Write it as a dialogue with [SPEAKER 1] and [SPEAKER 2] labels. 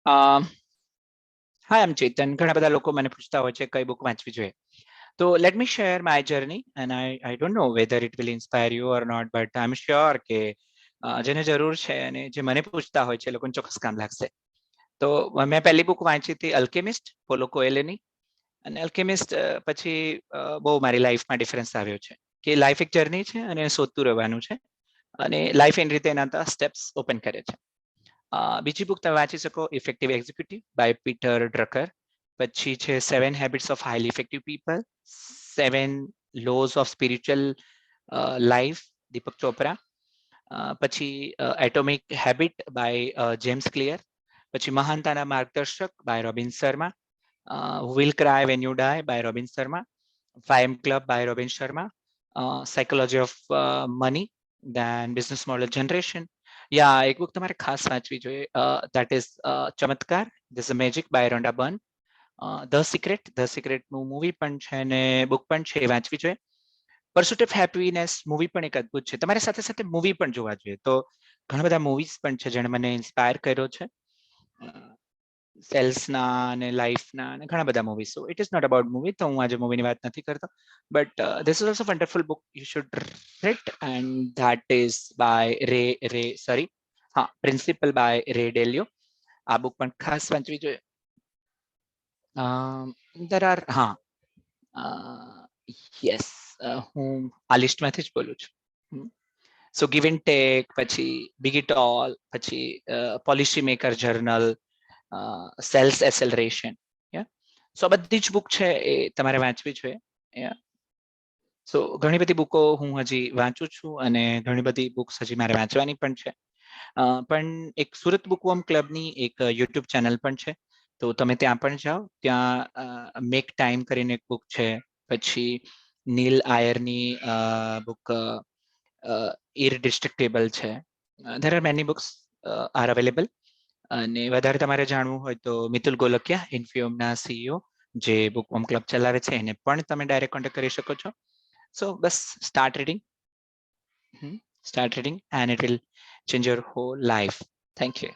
[SPEAKER 1] હાય આમ ચેતન. ઘણા બધા લોકો મને પૂછતા હોય છે કઈ બુક વાંચવી જોઈએ. તો let me share my journey and I don't know whether it will inspire you or not, but I am sure કે જેને જરૂર છે અને જે મને પૂછતા હોય છે એ લોકોને ચોક્કસ કામ લાગશે. તો મેં પહેલી બુક વાંચી હતી અલ્કેમિસ્ટ, પોલો કોએલેની. અને અલ્કેમિસ્ટ પછી બહુ મારી લાઈફમાં ડિફરન્સ આવ્યો છે કે લાઈફ એક જર્ની છે અને શોધતું રહેવાનું છે અને લાઈફ એની રીતે એના સ્ટેપ્સ ઓપન કરે છે. બીજી બુક તમે વાંચી શકો effective executive by Peter Drucker. પછી છે 7 habits of highly effective people, 7 laws of spiritual life, Deepak Chopra. પછી atomic habit by James Clear. પછી મહાનતાના માર્ગદર્શક by Robin Sharma. Will cry when you die by Robin Sharma. Five AM club by Robin Sharma. Psychology of money, then business model generation. યા એક book તમારે ખાસ વાંચવી જોઈએ, દેટ ઇઝ ચમત્કાર, this a magic by રોન્ડા burn. The સિક્રેટનું movie પણ છે અને બુક પણ છે, એ વાંચવી જોઈએ. પરસ્યુટ ઓફ હેપીનેસ મૂવી પણ એક અદ્ભુત છે. તમારે સાથે સાથે મૂવી પણ જોવા જોઈએ. તો ઘણા બધા મૂવીઝ પણ છે જેણે મને ઇન્સ્પાયર કર્યો છે, સેલ્સના અને લાઈફના અને ઘણા બધા movie. So it is not about movie, તો હું આજે મૂવીની વાત નથી કરતો, but this is also wonderful book you should read and that is by principle by Ray Dalio. આ બુક પણ ખાસ વાંચવી જોઈએ. યસ, હું આ લિસ્ટમાંથી જ બોલું છું. સો ગિવ એન્ડ ટેક, પછી બિગ ઇટ ઓલ, પછી policy maker journal, sales acceleration. So બધી જ બુક છે એ તમારે વાંચવી જોઈએ. સો ઘણી બધી બુકો હું હજી વાંચું છું અને ઘણી બધી બુક્સ હજી મારે વાંચવાની પણ છે. પણ એક સુરત બુકવર્મ ક્લબની એક યુટ્યુબ ચેનલ પણ છે, તો તમે ત્યાં પણ જાઓ. ત્યાં મેક ટાઈમ કરીને એક બુક છે. પછી નીલ આયરની બુક ઇરડિસ્ટ્રક્ટેબલ છે. There are many books are available. અને વધારે તમારે જાણવું હોય તો મિતુલ ગોલકિયા, ઇન્ફિયોમના સીઈઓ, જે બુકવર્મ ક્લબ ચલાવે છે, એને પણ તમે ડાયરેક્ટ કોન્ટેક્ટ કરી શકો છો. સો બસ start reading and it will change your whole life. Thank you.